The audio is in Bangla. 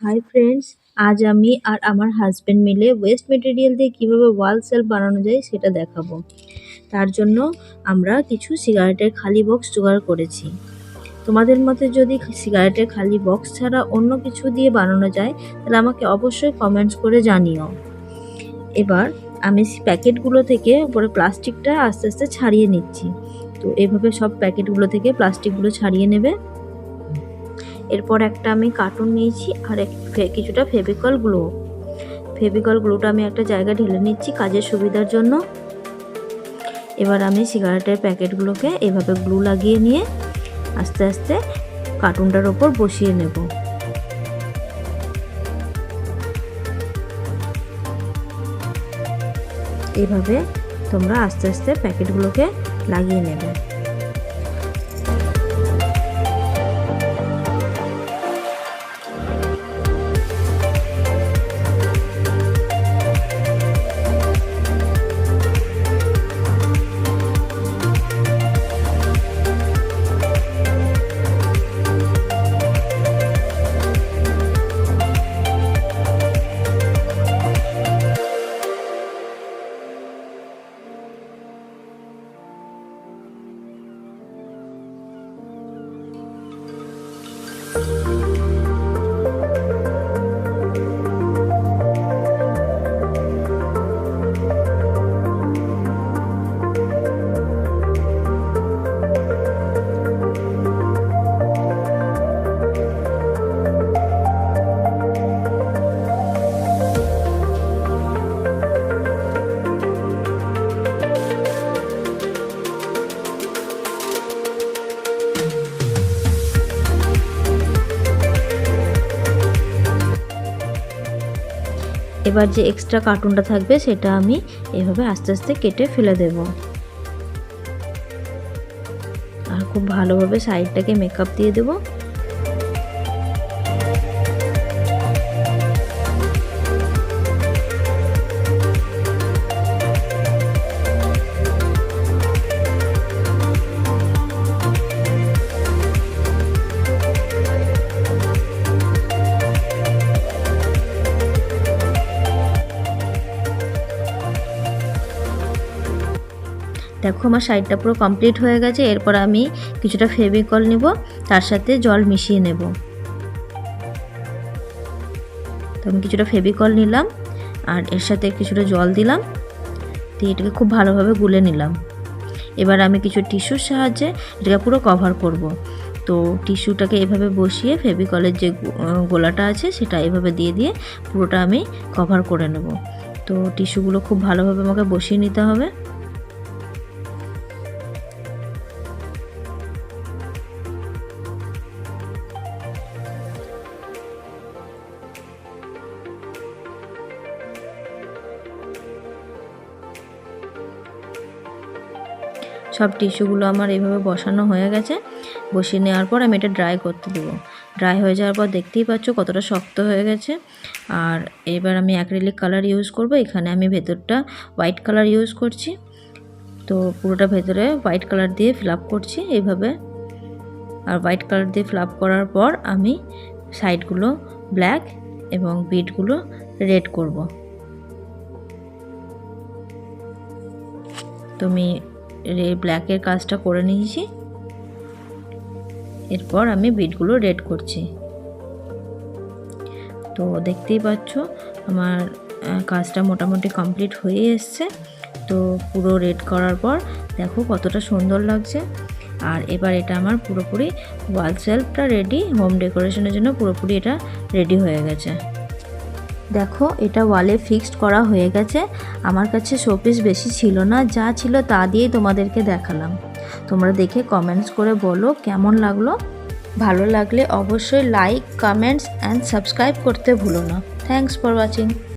হাই ফ্রেন্ডস, আজ আমি আর আমার হাজবেন্ড মিলে ওয়েস্ট মেটেরিয়াল দিয়ে কিভাবে ওয়াল সেলফ বানানো যায় সেটা দেখাবো। তার জন্য আমরা কিছু সিগারেটের খালি বক্স জোগাড় করেছি। তোমাদের মতে যদি সিগারেটের খালি বক্স ছাড়া অন্য কিছু দিয়ে বানানো যায় তাহলে আমাকে অবশ্যই কমেন্টস করে জানিও। এবার আমি প্যাকেটগুলো থেকে উপরে প্লাস্টিকটা আস্তে আস্তে ছাড়িয়ে নিচ্ছি। তো এভাবে সব প্যাকেটগুলো থেকে প্লাস্টিকগুলো ছাড়িয়ে নেবে। এরপর একটা আমি কার্টুন নিয়েছি আর কিছুটা ফেভিকল গ্লুটা আমি একটা জায়গায় ঢেলে নিচ্ছি কাজের সুবিধার জন্য। এবার আমি সিগারেটের প্যাকেটগুলোকে এভাবে গ্লু লাগিয়ে নিয়ে আস্তে আস্তে কার্টুনটার ওপর বসিয়ে নেব। এইভাবে তোমরা আস্তে আস্তে প্যাকেটগুলোকে লাগিয়ে নেবে। এবার যে এক্সট্রা কার্টুনটা থাকবে সেটা আমি এভাবে আস্তে আস্তে কেটে ফেলে দেব। আর খুব ভালোভাবে সাইডটাকে মেকআপ দিয়ে দেব। দেখো আমার সাইডটা পুরো কমপ্লিট হয়ে গেছে। এরপর আমি কিছুটা ফেভিকল নেব, তার সাথে জল মিশিয়ে নেব। তো আমি কিছুটা ফেভিকল নিলাম আর এর সাথে কিছুটা জল দিলাম, দিয়ে এটাকে খুব ভালোভাবে গুলে নিলাম। এবার আমি কিছু টিস্যুর সাহায্যে এটাকে পুরো কভার করব। তো টিস্যুটাকে এভাবে বসিয়ে ফেভিকলের যে গোলাটা আছে সেটা এভাবে দিয়ে দিয়ে পুরোটা আমি কভার করে নেব। তো টিস্যুগুলো খুব ভালোভাবে আমাকে বসিয়ে নিতে হবে। সব টিস্যুগুলো আমার এইভাবে বসানো হয়ে গেছে। বসিয়ে নেওয়ার পর আমি এটা ড্রাই করতে দেবো। ড্রাই হয়ে যাওয়ার পর দেখতেই পাচ্ছ কতটা শক্ত হয়ে গেছে। আর এবার আমি অ্যাক্রিলিক কালার ইউজ করব। এখানে আমি ভেতরটা হোয়াইট কালার ইউজ করছি। তো পুরোটা ভেতরে হোয়াইট কালার দিয়ে ফিল আপ করছি এইভাবে। আর হোয়াইট কালার দিয়ে ফিল আপ করার পর আমি সাইডগুলো ব্ল্যাক এবং বিটগুলো রেড করব। তো আমি ব্ল্যাকের কাজটা করে নিয়েছি। এরপর আমি বিটগুলো রেড করছি। তো দেখতেই পাচ্ছ আমার কাজটা মোটামুটি কমপ্লিট হয়ে এসছে। তো পুরো রেড করার পর দেখো কতটা সুন্দর লাগছে। আর এবার এটা আমার পুরোপুরি ওয়াল সেলফটা রেডি। হোম ডেকোরেশনের জন্য পুরোপুরি এটা রেডি হয়ে গেছে। দেখো এটা ওয়ালে ফিক্সড করা হয়ে গেছে। আমার কাছে শোপিস বেশি ছিল না, যা ছিল তা দিয়েই তোমাদেরকে দেখালাম। তোমরা দেখে কমেন্টস করে বলো কেমন লাগলো। ভালো লাগলে অবশ্যই লাইক, কমেন্টস অ্যান্ড সাবস্ক্রাইব করতে ভুলো না। Thanks for watching.